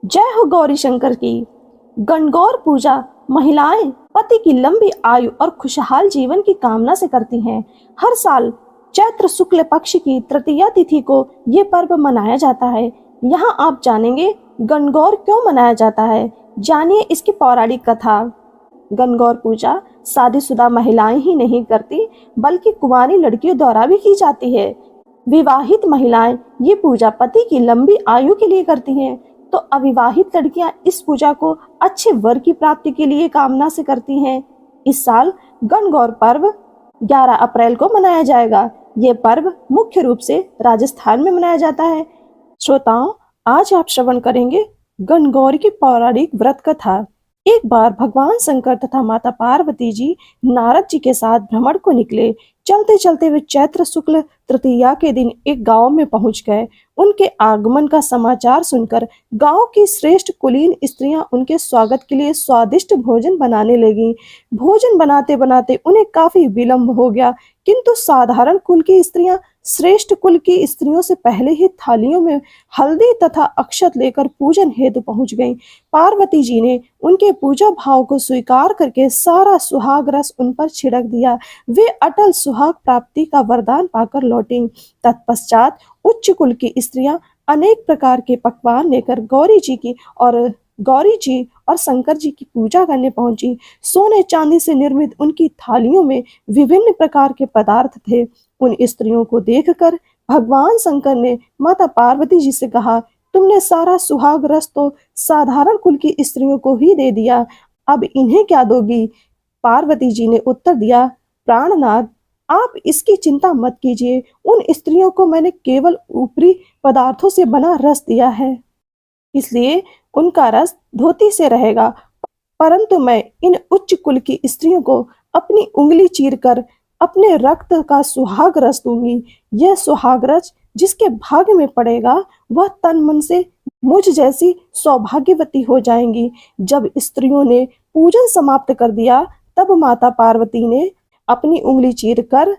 जय हो गौरी शंकर की। गणगौर पूजा महिलाएं पति की लंबी आयु और खुशहाल जीवन की कामना से करती हैं। हर साल चैत्र शुक्ल पक्ष की तृतीया तिथि को ये पर्व मनाया जाता है। यहाँ आप जानेंगे गणगौर क्यों मनाया जाता है। जानिए इसकी पौराणिक कथा। गणगौर पूजा शादीशुदा महिलाएं ही नहीं करती बल्कि कुंवारी लड़कियों द्वारा भी की जाती है। विवाहित महिलाएं ये पूजा पति की लंबी आयु के लिए करती हैं, तो अविवाहित लड़कियां इस पूजा को अच्छे वर की प्राप्ति के लिए कामना से करती हैं। इस साल गणगौर पर्व 11 अप्रैल को मनाया जाएगा। ये पर्व मुख्य रूप से राजस्थान में मनाया जाता है। श्रोताओं, आज आप श्रवण करेंगे गणगौर की पौराणिक व्रत कथा। एक बार भगवान शंकर तथा माता पार्वती जी नारद जी के साथ भ्रमण को निकले। चलते चलते वे चैत्र शुक्ल तृतीया के दिन एक गांव में पहुंच गए। उनके आगमन का समाचार सुनकर गांव की श्रेष्ठ कुलीन स्त्रियां उनके स्वागत के लिए स्वादिष्ट भोजन बनाने लगीं। भोजन बनाते बनाते उन्हें काफी विलंब हो गया, किंतु साधारण कुल की स्त्रियां श्रेष्ठ कुल की स्त्रियों से पहले ही थालियों में हल्दी तथा अक्षत लेकर पूजन हेतु पहुंच गईं। पार्वती जी ने उनके पूजा भाव को स्वीकार करके सारा सुहाग रस उन पर छिड़क दिया। वे अटल सुहाग प्राप्ति का वरदान पाकर लौटी। तत्पश्चात उच्च कुल की स्त्रियां अनेक प्रकार के पकवान लेकर गौरी जी और शंकर जी की पूजा करने पहुंची। सोने चांदी से निर्मित उनकी थालियों में विभिन्न प्रकार के पदार्थ थे। उन स्त्रियों को देखकर भगवान शंकर ने माता पार्वती जी से कहा, तुमने सारा सुहाग रस तो साधारण कुल की स्त्रियों को ही दे दिया, अब इन्हें क्या दोगी। पार्वती जी ने उत्तर दिया, प्राणनाथ, आप इसकी चिंता मत कीजिए। उन स्त्रियों को मैंने केवल ऊपरी पदार्थों से बना रस दिया है, इसलिए उनका रस धोती से रहेगा, परंतु मैं इन उच्च कुल की स्त्रियों को अपनी उंगली चीरकर अपने रक्त का सुहाग रस दूंगी। यह सुहाग रस जिसके भाग्य में पड़ेगा वह तन मन से मुझ जैसी सौभाग्यवती हो जाएंगी। जब स्त्रियों ने पूजन समाप्त कर दिया, तब माता पार्वती ने अपनी उंगली चीरकर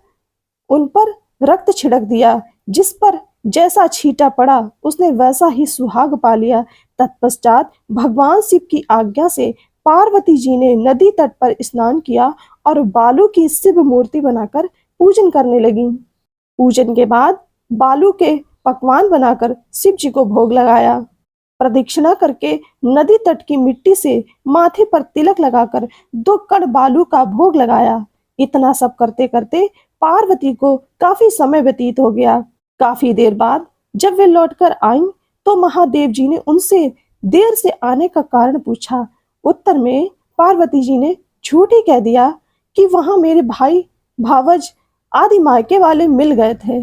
उन पर रक्त छिड़क दिया। जिस पर जैसा छींटा पड़ा उसने वैसा ही सुहाग पा लिया। तत्पश्चात भगवान शिव की आज्ञा से पार्वती जी ने नदी तट पर स्नान किया और बालू की शिव मूर्ति बनाकर पूजन करने लगी। पूजन के बाद बालू के पकवान बनाकर शिव जी को भोग लगाया। प्रदक्षिणा करके नदी तट की मिट्टी से माथे पर तिलक लगाकर 2 कण बालू का भोग लगाया। इतना सब करते करते पार्वती को काफी समय व्यतीत हो गया। काफी देर बाद जब वे लौटकर आईं, तो महादेव जी ने उनसे देर से आने का कारण पूछा। उत्तर में पार्वती जी ने झूठ ही कह दिया कि वहां मेरे भाई भावज आदि मायके वाले मिल गए थे,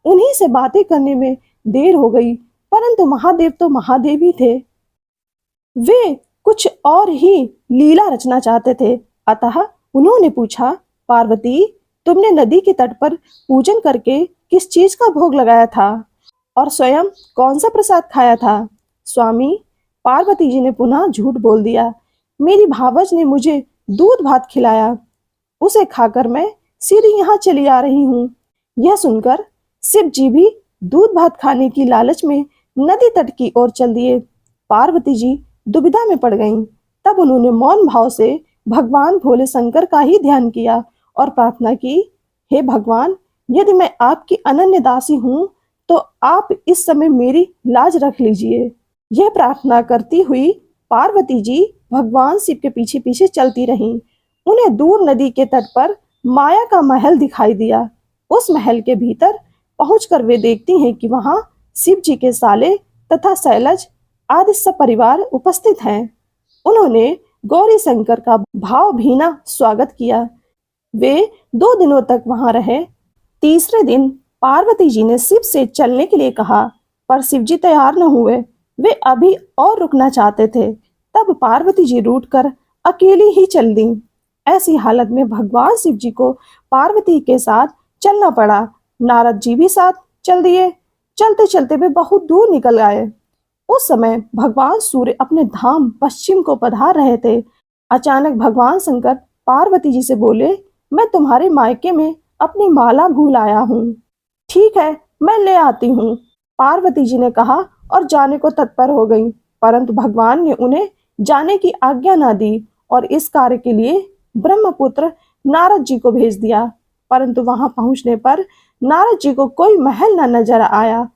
उन्हीं से बातें करने में देर हो गई। परंतु महादेव तो महादेव ही थे, वे कुछ और ही लीला रचना चाहते थे। अतः उन्होंने पूछा, पार्वती, तुमने नदी के तट पर पूजन करके किस चीज का भोग लगाया था और स्वयं कौन सा प्रसाद खाया था। स्वामी, पार्वती जी ने पुनः झूठ बोल दिया। मेरी भावज ने मुझे दूध भात खिलाया, उसे खाकर मैं सीधी यहाँ चली आ रही हूँ। यह सुनकर शिव जी भी दूध भात खाने की लालच में नदी तट की ओर चल दिए। पार्वती जी दुविधा में पड़ गईं। तब उन्होंने मौन भाव से भगवान भोले शंकर का ही ध्यान किया और प्रार्थना की, हे भगवान, यदि मैं आपकी अनन्य दासी हूँ तो आप इस समय मेरी लाज रख लीजिए। यह प्रार्थना करती हुई पार्वती जी भगवान शिव के पीछे पीछे चलती रहीं। उन्हें दूर नदी के तट पर माया का महल दिखाई दिया। उस महल के भीतर पहुंचकर वे देखती हैं कि वहां शिव जी के साले तथा शैलज आदि सब परिवार उपस्थित हैं। उन्होंने गौरी शंकर का भावभीना स्वागत किया। वे 2 दिनों तक वहां रहे। तीसरे दिन पार्वती जी ने शिव से चलने के लिए कहा, पर शिव जी तैयार न हुए। वे अभी और रुकना चाहते थे। तब पार्वती जी रूठकर अकेली ही चल दी। ऐसी हालत में भगवान शिव जी को पार्वती के साथ चलना पड़ा। नारद जी भी साथ चल दिए। चलते चलते वे बहुत दूर निकल आए। उस समय भगवान सूर्य अपने धाम पश्चिम को पधार रहे थे। अचानक भगवान शंकर पार्वती जी से बोले, मैं तुम्हारे मायके में अपनी माला भूल आया हूँ। ठीक है, मैं ले आती हूँ, पार्वती जी ने कहा और जाने को तत्पर हो गई। परंतु भगवान ने उन्हें जाने की आज्ञा न दी और इस कार्य के लिए ब्रह्मपुत्र नारद जी को भेज दिया। परंतु वहां पहुंचने पर नारद जी को कोई महल न नजर आया।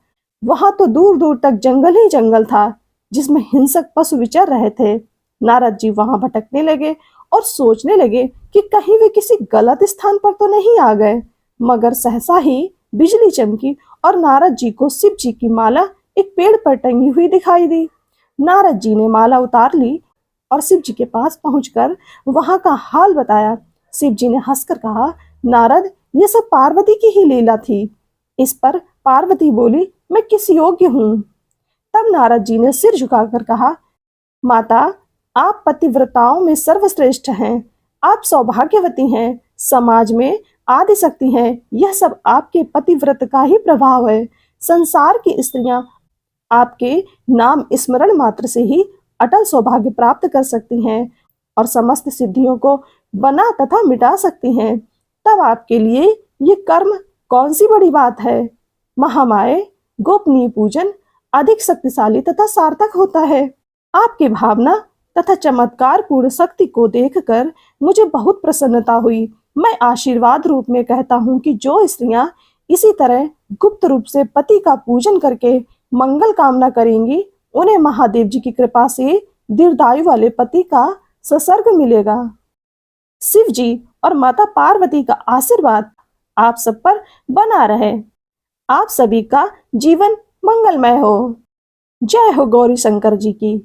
वहां तो दूर दूर तक जंगल ही जंगल था जिसमें हिंसक पशु विचर रहे थे। नारद जी वहां भटकने लगे और सोचने लगे कि कहीं वे किसी गलत स्थान पर तो नहीं आ गए। मगर सहसा ही बिजली चमकी और नारद जी को शिव जी की माला एक पेड़ पर टंगी हुई दिखाई दी। नारद जी ने माला उतार ली और शिव जी के पास पहुंचकर वहां का हाल बताया। शिव जी ने हंसकर कहा, नारद, ये सब पार्वती की ही लीला थी। इस पर पार्वती बोली, मैं किस योग्य हूँ। तब नारद जी ने सिर झुकाकर कहा, माता, आप पतिव्रताओं में सर्वश्रेष्ठ हैं। आप सौभाग्यवती हैं, समाज में आदि शक्ति हैं। यह सब आपके पतिव्रत का ही प्रभाव है। संसार की स्त्रियां आपके नाम स्मरण मात्र से ही अटल सौभाग्य प्राप्त कर सकती हैं और समस्त सिद्धियों को बना तथा मिटा सकती हैं। तब आपके लिए ये कर्म कौन सी बड़ी बात है। महामाये, गोपनीय पूजन अधिक शक्तिशाली तथा सार्थक होता है। आपकी भावना तथा चमत्कार पूर्ण शक्ति को देखकर मुझे बहुत प्रसन्नता हुई। मैं आशीर्वाद रूप में कहता हूँ कि जो स्त्रियां इसी तरह गुप्त रूप से पति का पूजन करके मंगल कामना करेंगी, उन्हें महादेव जी की कृपा से दीर्घायु वाले पति का ससर्ग मिलेगा। शिव जी और माता पार्वती का आशीर्वाद आप सब पर बना रहे। आप सभी का जीवन मंगलमय हो। जय हो गौरी शंकर जी की।